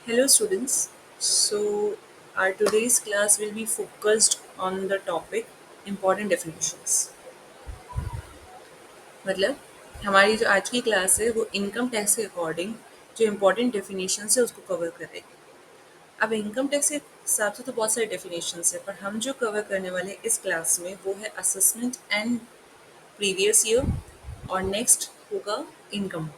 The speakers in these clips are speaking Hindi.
Hello, students. So, our today's class will be focused on the topic important definitions. मतलब हमारी जो आज की क्लास है वो इनकम टैक्स के अकॉर्डिंग जो इम्पोर्टेंट डेफिनेशन है उसको कवर करेगी। अब इनकम टैक्स के हिसाब से तो बहुत सारे डेफिनेशन है, पर हम जो कवर करने वाले हैं इस क्लास में वो है असेसमेंट एंड प्रीवियस ईयर, और नेक्स्ट होगा इनकम।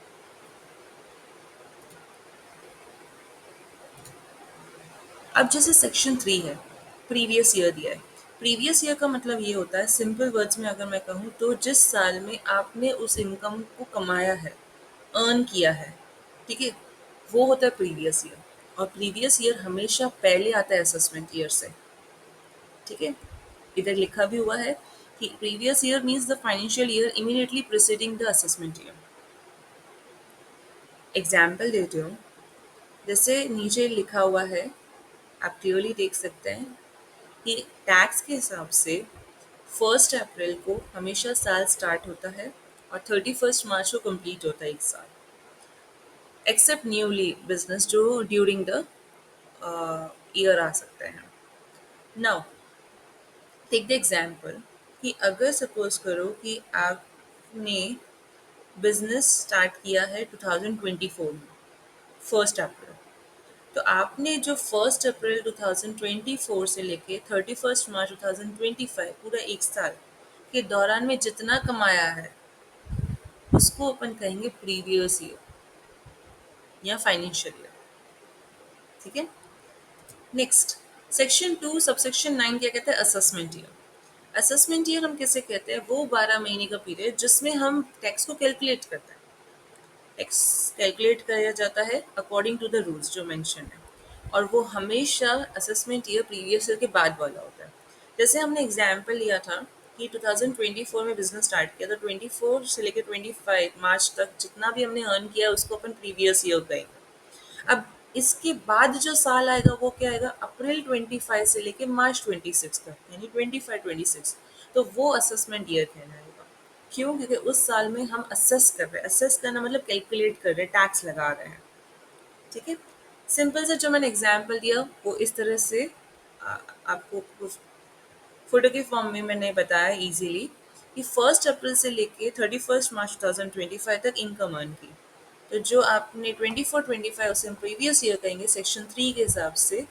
अब जैसे सेक्शन 3 है, प्रीवियस ईयर दिया है। प्रीवियस ईयर का मतलब ये होता है, सिंपल वर्ड्स में अगर मैं कहूँ तो जिस साल में आपने उस इनकम को कमाया है, अर्न किया है, ठीक है, वो होता है प्रीवियस ईयर। और प्रीवियस ईयर हमेशा पहले आता है असेसमेंट ईयर से, ठीक है। इधर लिखा भी हुआ है कि previous year means the financial year immediately preceding the assessment year. Example देती हूँ, जैसे नीचे लिखा हुआ है, आप क्लियरली देख सकते हैं कि टैक्स के हिसाब से 1 अप्रैल को हमेशा साल स्टार्ट होता है और 31 मार्च को कंप्लीट होता है एक साल, एक्सेप्ट न्यूली बिजनेस जो ड्यूरिंग द ईयर आ सकते हैं। नाउ टेक द एग्जाम्पल कि अगर सपोज करो कि आपने बिजनेस स्टार्ट किया है 2024 में, 1 अप्रैल, तो आपने जो 1 अप्रैल 2024 से लेके 31 मार्च 2025 पूरा एक साल के दौरान में जितना कमाया है उसको अपन कहेंगे प्रीवियस ईयर या फाइनेंशियल ईयर, ठीक है। नेक्स्ट, सेक्शन 2 सबसेक्शन 9 क्या कहते हैं? Assessment year. असेसमेंट ईयर हम किसे कहते हैं? वो 12 महीने का पीरियड जिसमें हम टैक्स को कैलकुलेट करते हैं। टैक्स कैलकुलेट किया जाता है अकॉर्डिंग टू द रूल्स जो मेंशन है, और वो हमेशा असेसमेंट ईयर प्रीवियस ईयर के बाद वाला होता है। जैसे हमने एग्जाम्पल लिया था कि 2024 में बिजनेस स्टार्ट किया, तो 24 से लेकर 25 मार्च तक जितना भी हमने अर्न किया उसको अपन प्रीवियस ईयर कहेंगे। अब इसके बाद जो साल आएगा वो क्या आएगा? अप्रैल 25 से लेके मार्च 26 तक, यानी 25-26, तो वो असेसमेंट ईयर कहलाएगा। क्यों? क्योंकि उस साल में हम असेस कर रहे हैं। असेस करना मतलब कैलकुलेट कर रहे हैं, टैक्स लगा रहे हैं, ठीक है। सिंपल से जो मैंने एग्जाम्पल दिया वो इस तरह से आपको फोटो के फॉर्म में मैंने बताया इजीली कि 1 अप्रैल से लेके 31 मार्च 2025 तक इनकम अर्न की। तो जो आपने 24-25 उसे हम प्रीवियस ईयर कहेंगे सेक्शन 3 के हिसाब से,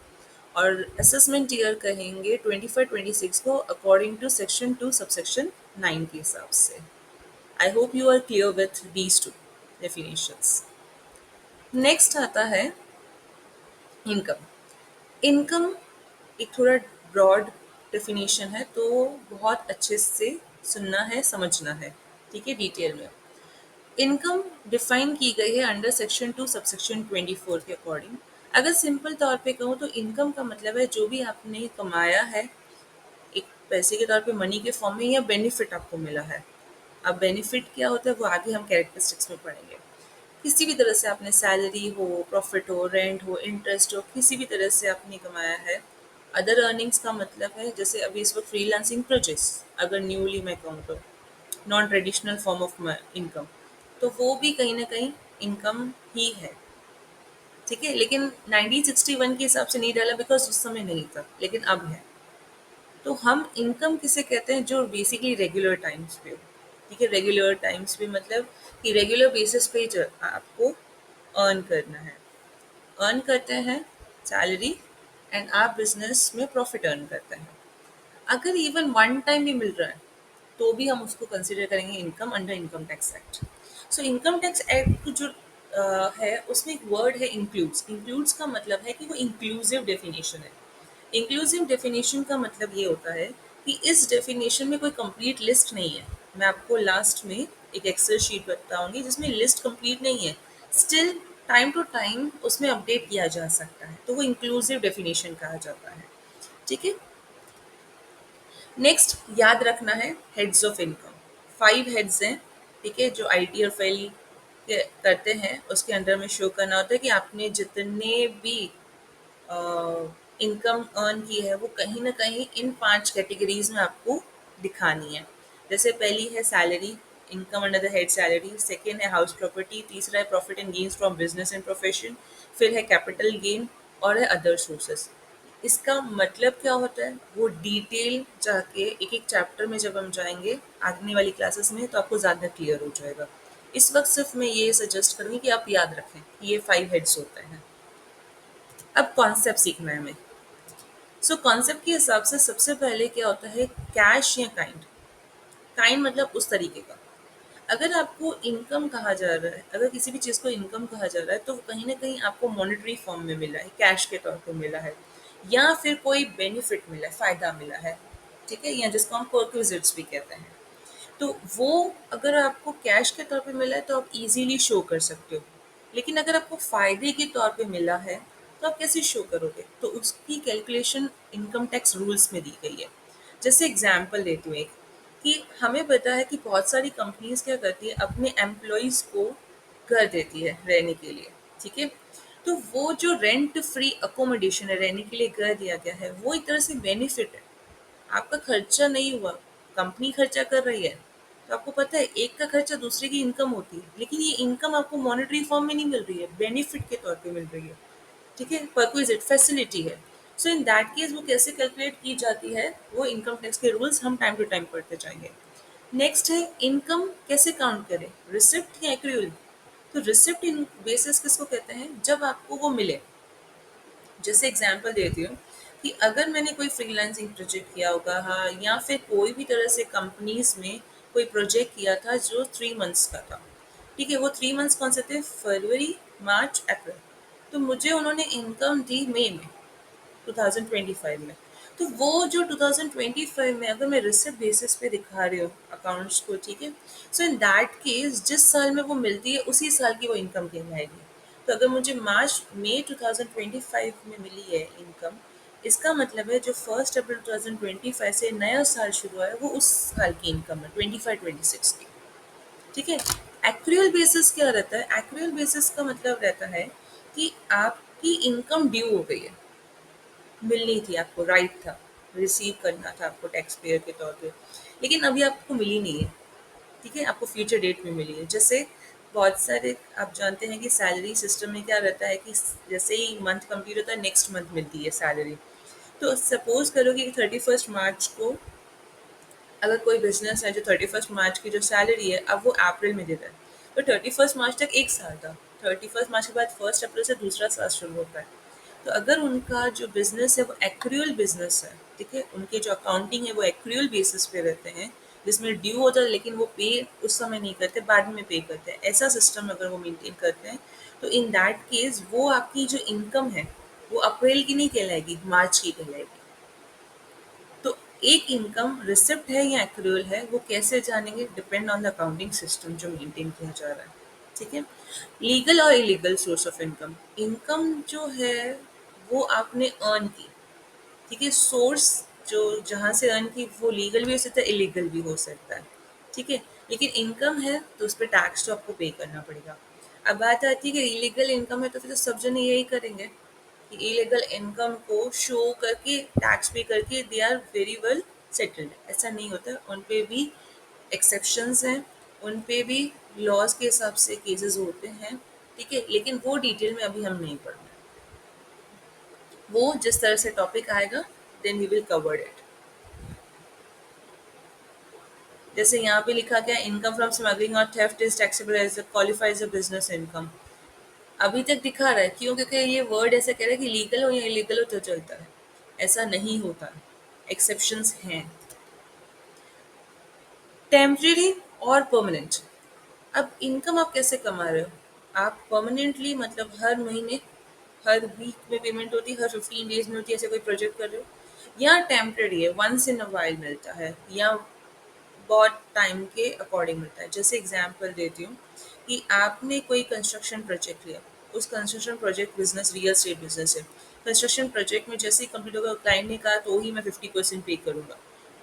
और असेसमेंट ईयर कहेंगे 25-26 को अकॉर्डिंग टू सेक्शन 2 सबसेक्शन 9 के हिसाब से। I hope you are clear with these two definitions. Next आता है इनकम। इनकम एक थोड़ा ब्रॉड डेफिनेशन है, तो बहुत अच्छे से सुनना है, समझना है, ठीक है, डिटेल में। इनकम डिफाइन की गई है अंडर सेक्शन 2 सबसेक्शन 24 के अकॉर्डिंग। अगर सिंपल तौर पे कहूँ तो इनकम का मतलब है जो भी आपने कमाया है, एक पैसे के तौर पे मनी के फॉर्म में, या बेनिफिट आपको मिला है। अब बेनिफिट क्या होता है वो आगे हम कैरेक्टरिस्टिक्स में पढ़ेंगे। किसी भी तरह से आपने सैलरी हो, प्रॉफिट हो, रेंट हो, इंटरेस्ट हो, किसी भी तरह से आपने कमाया है। अदर अर्निंग्स का मतलब है जैसे अभी इस वक्त फ्रीलांसिंग प्रोजेक्ट्स, अगर न्यूली मैं कहूँ तो non traditional form of income, तो वो भी कहीं ना कहीं इनकम ही है, ठीक है। लेकिन 1961 के हिसाब से नहीं डाला बिकॉज उस समय नहीं था, लेकिन अब है। तो हम इनकम किसे कहते हैं? जो बेसिकली रेगुलर टाइम्स पे हो, ठीक है। रेगुलर टाइम्स पे मतलब कि रेगुलर बेसिस पे जो आपको अर्न करना है, अर्न करते हैं सैलरी, एंड आप बिजनेस में प्रॉफिट अर्न करते हैं। अगर इवन वन टाइम भी मिल रहा है तो भी हम उसको कंसिडर करेंगे income under income tax act. So income tax act जो है उसमें एक वर्ड है इंक्लूड्स। इंक्लूड्स का मतलब है कि वो इंक्लूसिव डेफिनेशन है। इंक्लूसिव डेफिनेशन का मतलब ये होता है कि इस डेफिनेशन में कोई कंप्लीट लिस्ट नहीं है। मैं आपको लास्ट में एक एक्सेल शीट बताऊंगी जिसमें लिस्ट कंप्लीट नहीं है, स्टिल टाइम टू टाइम उसमें अपडेट किया जा सकता है, तो वो इंक्लूसिव डेफिनेशन कहा जाता है, ठीक है। नेक्स्ट याद रखना है हेड्स ऑफ इनकम। 5 हेड्स हैं, ठीक है, जो ITR फाइल करते हैं उसके अंडर में शो करना होता है कि आपने जितने भी इनकम अर्न की है वो कहीं ना कहीं इन 5 कैटेगरीज में आपको दिखानी है। जैसे पहली है salary, income under the head salary, second है हाउस प्रॉपर्टी, तीसरा है profit and gains from business and profession, फिर है कैपिटल गेन और है अदर सोर्सेस। इसका मतलब क्या होता है वो डिटेल जाके एक एक चैप्टर में जब हम जाएंगे आगने वाली क्लासेस में तो आपको ज़्यादा क्लियर हो जाएगा। इस वक्त सिर्फ मैं ये सजेस्ट करूँगी कि आप याद रखें कि ये 5 हेड्स होते हैं। अब कॉन्सेप्ट सीखना है हमें। सो कॉन्सेप्ट के हिसाब से सबसे पहले क्या होता है, कैश या काइंड। काइंड मतलब उस तरीके का, अगर आपको इनकम कहा जा रहा है, अगर किसी भी चीज़ को इनकम कहा जा रहा है तो कहीं ना कहीं आपको मॉनेटरी फॉर्म में मिला है, कैश के तौर पे मिला है, या फिर कोई बेनिफिट मिला है, फ़ायदा मिला है, ठीक है, या जिसको हम परक्विजिट्स भी कहते हैं। तो वो अगर आपको कैश के तौर पे मिला है तो आप इजीली शो कर सकते हो। लेकिन अगर आपको फ़ायदे के तौर पे मिला है तो आप कैसे शो करोगे? तो उसकी कैलकुलेशन इनकम टैक्स रूल्स में दी गई है। जैसे एग्जांपल देती हूँ एक, कि हमें पता है कि बहुत सारी कंपनीज क्या करती है, अपने एम्प्लॉयज़ को घर देती है रहने के लिए, ठीक है? तो वो जो रेंट फ्री अकोमोडेशन है, रहने के लिए घर दिया गया है, वो एक तरह से बेनिफिट है। आपका खर्चा नहीं हुआ, कंपनी खर्चा कर रही है। तो आपको पता है एक का खर्चा दूसरे की इनकम होती है, लेकिन ये इनकम आपको मॉनेटरी फॉर्म में नहीं मिल रही है, बेनिफिट के तौर पे मिल रही है, ठीक है, परक्विजिट फैसिलिटी है। सो इन दैट केस वो कैसे कैलकुलेट की जाती है, वो इनकम टैक्स के रूल्स हम टाइम टू टाइम पढ़ते जाएंगे। नेक्स्ट है इनकम कैसे काउंट करें, रिसिप्ट या एक्रूअल। तो रिसिप्ट इन बेसिस किसको कहते हैं, जब आपको वो मिले। जैसे एग्जांपल देती हूँ कि अगर मैंने कोई फ्रीलांसिंग प्रोजेक्ट किया होगा, हाँ, या फिर कोई भी तरह से कंपनीज में कोई प्रोजेक्ट किया था जो 3 मंथ्स का था, ठीक है, वो 3 मंथ्स कौन से थे, फरवरी, मार्च, अप्रैल। तो मुझे उन्होंने इनकम दी मई में, 2025 में। तो वो जो 2025 में अगर मैं रिसिप्ट बेसिस पे दिखा रही हूँ अकाउंट्स को, ठीक है, सो इन दैट केस जिस साल में वो मिलती है उसी साल की वो इनकम कहलाएगी। तो अगर मुझे मार्च मई 2025 में मिली है इनकम, इसका मतलब है जो 1 अप्रैल 2025 से नया साल शुरू हुआ है वो उस साल की इनकम है, 25-26 की, ठीक है। एक्रूअल बेसिस क्या रहता है, एक्रूअल बेसिस का मतलब रहता है कि आपकी इनकम ड्यू हो गई है, मिलनी थी आपको, राइट था, रिसीव करना था आपको टैक्स पेयर के तौर पे, लेकिन अभी आपको मिली नहीं है, ठीक है, आपको फ्यूचर डेट में मिली है। जैसे बहुत सारे आप जानते हैं कि सैलरी सिस्टम में क्या रहता है कि जैसे ही मंथ कंप्लीट होता है नेक्स्ट मंथ मिलती है सैलरी। तो सपोज करो कि 31 मार्च को अगर कोई बिजनेस है जो 31 मार्च की जो सैलरी है अब वो अप्रैल में दे रहा है, तो 31 मार्च तक एक साल था, 31 मार्च के बाद 1 अप्रैल से दूसरा साल शुरू होता है। तो अगर उनका जो बिजनेस है वो एक्रूअल बिजनेस है, ठीक है, उनकी जो अकाउंटिंग है वो एक्रूअल बेसिस पे रहते हैं, जिसमें ड्यू होता है लेकिन वो पे उस समय नहीं करते, बाद में पे करते हैं, ऐसा सिस्टम अगर वो मेंटेन करते हैं, तो इन दैट केस वो आपकी जो इनकम है वो अप्रैल की नहीं कहलाएगी, मार्च की कहलाएगी। तो एक इनकम रिसिप्ट है या एक्रूअल है वो कैसे जानेंगे, depend on the accounting system जो मेंटेन किया जा रहा है, ठीक है। लीगल और illegal source of income, income जो है वो आपने अर्न की, ठीक है, सोर्स जो जहाँ से अर्न की वो लीगल भी हो सकता है, इलीगल भी हो सकता है, ठीक है, लेकिन इनकम है तो उस पर टैक्स तो आपको पे करना पड़ेगा। अब बात आती है कि इलीगल इनकम है तो फिर तो सब जने यही करेंगे कि इलीगल इनकम को शो करके टैक्स पे करके they are very well settled. ऐसा नहीं होता, उन पे भी एक्सेप्शंस हैं, उन पे भी लॉज के हिसाब से केसेस होते हैं, ठीक है, लेकिन वो डिटेल में अभी हम नहीं पढ़ेंगे, वो जिस तरह से टॉपिक आएगा then we will cover it. जैसे यहाँ पे लिखा गया इनकम फ्रॉम स्मगलिंग और theft is taxable as qualifies a business income. अभी तक दिखा रहा है, क्यों, क्योंकि ये वर्ड ऐसा कह रहा है कि लीगल हो या इलीगल हो तो चलता है, ऐसा नहीं होता, एक्सेप्शंस हैं। टेम्परेरी और परमानेंट। अब इनकम आप कैसे कमा रहे हो, आप परमानेंटली मतलब हर महीने, हर वीक में पेमेंट होती है, हर 15 डेज में होती है, ऐसे कोई प्रोजेक्ट कर रहे हो, या टेम्परेरी है, वंस इन अ वाइल मिलता है, या बहुत टाइम के अकॉर्डिंग मिलता है। जैसे एग्जांपल देती हूँ कि आपने कोई कंस्ट्रक्शन प्रोजेक्ट लिया, उस construction project business real estate business है, कंस्ट्रक्शन प्रोजेक्ट में जैसे ही कंप्लीट होगा क्लाइंट ने कहा तो ही मैं 50% पे करूँगा,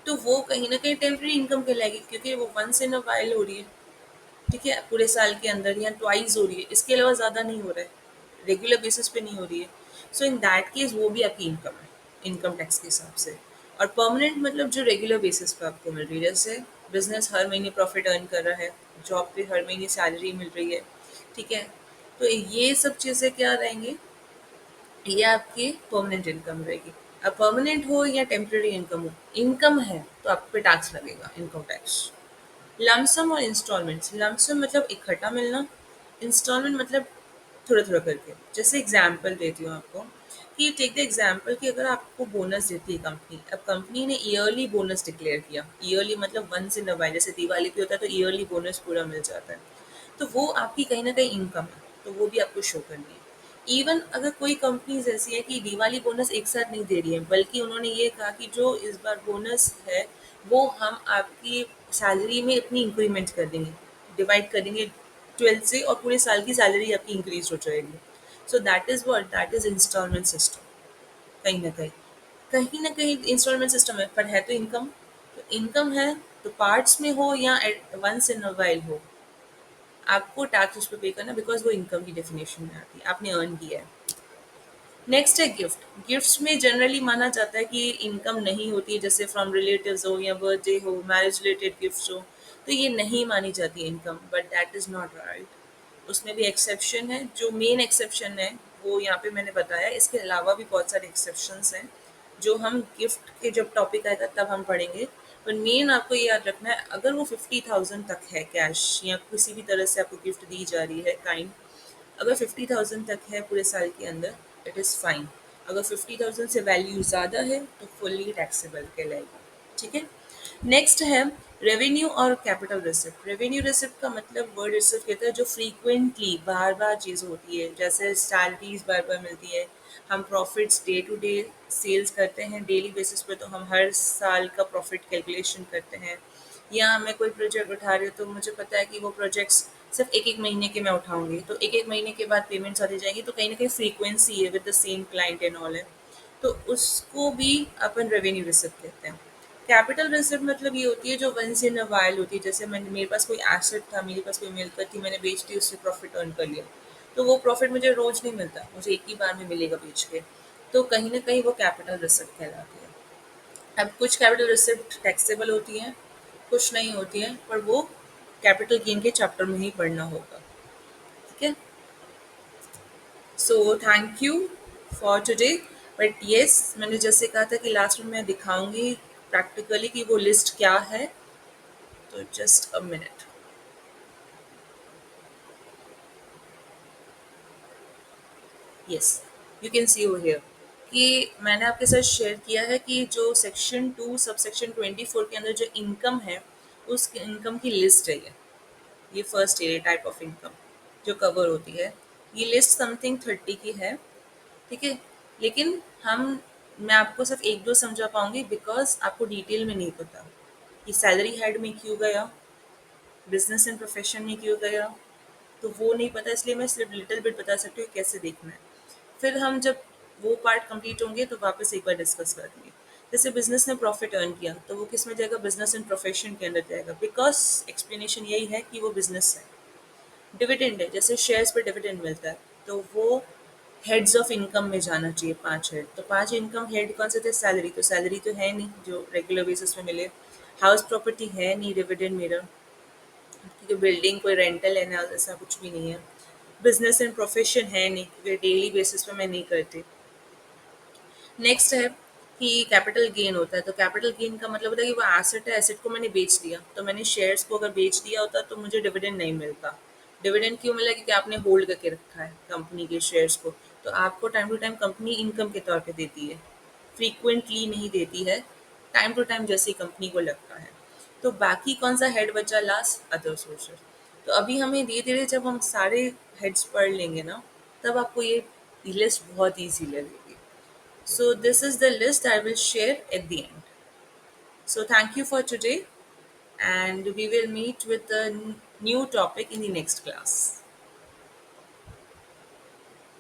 तो वो कहीं ना कहीं टेम्प्रेरी इनकम कहलाएगी, क्योंकि वो वंस इन अ वाइल हो रही है, ठीक है, पूरे साल के अंदर या ट्वाइस हो रही है, इसके अलावा ज़्यादा नहीं हो रहा है, रेगुलर बेसिस पे नहीं हो रही है। सो इन दैट केस वो भी आपकी इनकम है इनकम टैक्स के हिसाब से। और परमानेंट मतलब जो रेगुलर बेसिस पे आपको मिल रही है, जैसे बिजनेस हर महीने प्रॉफिट अर्न कर रहा है, जॉब पे हर महीने सैलरी मिल रही है, ठीक है। तो ये सब चीज़ें क्या रहेंगी, ये आपकी परमानेंट इनकम रहेगी। अब परमानेंट हो या टेम्पररी इनकम हो, इनकम है तो आप पे टैक्स लगेगा, इनकम टैक्स। लमसम और इंस्टॉलमेंट्स, लमसम मतलब इकट्ठा मिलना, इंस्टॉलमेंट मतलब थोड़ा थोड़ा करके। जैसे एग्जांपल देती हूँ आपको, कि टेक द एग्जांपल कि अगर आपको बोनस देती है कंपनी, अब कंपनी ने ईयरली बोनस डिक्लेयर किया, ईयरली मतलब वंस इन अ वाइल, जैसे दिवाली पे होता है तो ईयरली बोनस पूरा मिल जाता है, तो वो आपकी कहीं ना कहीं इनकम है, तो वो भी आपको शो करनी है। इवन अगर कोई कंपनीज ऐसी है कि दिवाली बोनस एक साथ नहीं दे रही है, बल्कि उन्होंने ये कहा कि जो इस बार बोनस है वो हम आपकी सैलरी में इतनी इंक्रीमेंट कर देंगे, डिवाइड कर देंगे 12 से, और पूरे साल की सैलरी आपकी इंक्रीज हो जाएगी। So that is what, that is instalment system. कहीं ना कहीं इंस्टॉलमेंट सिस्टम है, पर है तो इनकम। तो इनकम है तो पार्ट्स में हो या at once in a while हो, आपको टैक्स उस पर पे करना, बिकॉज वो इनकम की डेफिनेशन में आती है, आपने अर्न किया है। नेक्स्ट है गिफ्ट। गिफ्ट्स में जनरली माना जाता है कि इनकम नहीं होती है, जैसे फ्रॉम रिलेटिव्स हो या बर्थडे हो, मैरिज रिलेटेड गिफ्ट्स हो, तो ये नहीं मानी जाती income, but that is not right. उसमें भी एक्सेप्शन है, जो मेन एक्सेप्शन है वो यहाँ पे मैंने बताया, इसके अलावा भी बहुत सारे एक्सेप्शंस हैं जो हम गिफ्ट के जब टॉपिक आएगा तब हम पढ़ेंगे। पर मेन आपको ये याद रखना है, अगर वो 50,000 तक है कैश या किसी भी तरह से आपको गिफ्ट दी जा रही है काइंड, अगर 50,000 तक है पूरे साल के अंदर, इट इज़ फाइन। अगर 50,000 से वैल्यू ज़्यादा है तो फुल्ली टैक्सेबल कहलाएगी, ठीक है। नेक्स्ट है रेवेन्यू और कैपिटल रिसिप्ट। रेवेन्यू रिसिप्ट का मतलब वर्ड रिसिप्ट कहता है जो फ्रीक्वेंटली बार बार चीज़ होती है, जैसे सैलरीज बार बार मिलती है, हम profits day to day sales करते हैं डेली बेसिस पे, तो हम हर साल का प्रॉफिट कैलकुलेशन करते हैं। या मैं कोई प्रोजेक्ट उठा रही हूँ तो मुझे पता है कि वो प्रोजेक्ट्स सिर्फ एक एक महीने के मैं उठाऊंगी, तो एक एक महीने के बाद पेमेंट्स आती जाएंगी, तो कहीं ना कहीं फ्रीक्वेंसी है with the same client and all है, तो उसको भी अपन रेवेन्यू रिसिप्ट कहते हैं। कैपिटल रिसिप्ट मतलब ये होती है जो वंस इन अ वाइल होती है, जैसे मैंने, मेरे पास कोई एसेट था, मेरे पास कोई मिलकत थी, मैंने बेच दी, उससे प्रॉफिट अर्न कर लिया, तो वो प्रॉफिट मुझे रोज नहीं मिलता, मुझे एक ही बार में मिलेगा बेच के, तो कहीं ना कहीं वो कैपिटल रिसिप्ट कहलाती है। अब कुछ कैपिटल रिसिप्ट टैक्सेबल होती हैं, कुछ नहीं होती हैं, पर वो कैपिटल गेन के चैप्टर में ही पढ़ना होगा, ठीक है। So thank you for today. But yes, मैंने जैसे कहा था कि लास्ट में मैं दिखाऊंगी प्रैक्टिकली कि वो लिस्ट क्या है, तो just a minute. Yes, you can see over here कि मैंने आपके साथ शेयर किया है कि जो सेक्शन 2 सब सेक्शन 24 के अंदर जो इनकम है, उस इनकम की लिस्ट है ये first area type of income जो कवर होती है। ये लिस्ट समथिंग 30 की है, ठीक है। लेकिन हम, मैं आपको सिर्फ एक दो समझा पाऊंगी बिकॉज आपको डिटेल में नहीं पता कि सैलरी हेड में क्यों गया, बिजनेस एंड प्रोफेशन में क्यों गया, तो वो नहीं पता, इसलिए मैं सिर्फ लिटिल बिट बता सकती हूँ कैसे देखना है। फिर हम जब वो पार्ट कंप्लीट होंगे तो वापस एक बार डिस्कस करेंगे। जैसे बिजनेस ने प्रॉफिट अर्न किया तो वो किस में जाएगा, बिजनेस एंड प्रोफेशन के अंदर जाएगा, बिकॉज एक्सप्लेनेशन यही है कि वो बिजनेस है। डिविडेंड है, जैसे शेयर्स पे डिविडेंड मिलता है, तो वो हेड्स ऑफ इनकम में जाना चाहिए, 5 हेड, तो 5 इनकम हेड कौन से थे, सैलरी, तो सैलरी तो है नहीं जो रेगुलर बेसिस पे मिले, हाउस प्रॉपर्टी है नहीं डिविडेंड मेरा, क्योंकि बिल्डिंग कोई रेंटल है ना, ऐसा कुछ भी नहीं है। बिजनेस एंड प्रोफेशन है नहीं क्योंकि डेली बेसिस पे मैं नहीं करती। नेक्स्ट है कि कैपिटल गेन होता है, तो कैपिटल गेन का मतलब होता है कि वो एसेट है, एसेट को मैंने बेच दिया, तो मैंने शेयर्स को अगर बेच दिया होता तो मुझे डिविडेंड नहीं मिलता। डिविडेंड क्यों मिला, क्योंकि आपने होल्ड करके रखा है कंपनी के शेयर्स को, तो आपको time to time company income के तौर पे देती है, फ्रीक्वेंटली नहीं देती है, टाइम टू टाइम जैसे ही कंपनी को लगता है। तो बाकी कौन सा हेड बचा लास्ट, अदर सोर्सेज। तो अभी हमें धीरे धीरे जब हम सारे हेड्स पढ़ लेंगे ना, तब आपको ये लिस्ट बहुत ईजी लगेगी। So this is the list I will share at the end. So thank you for today, and we will meet with a new topic in the next class.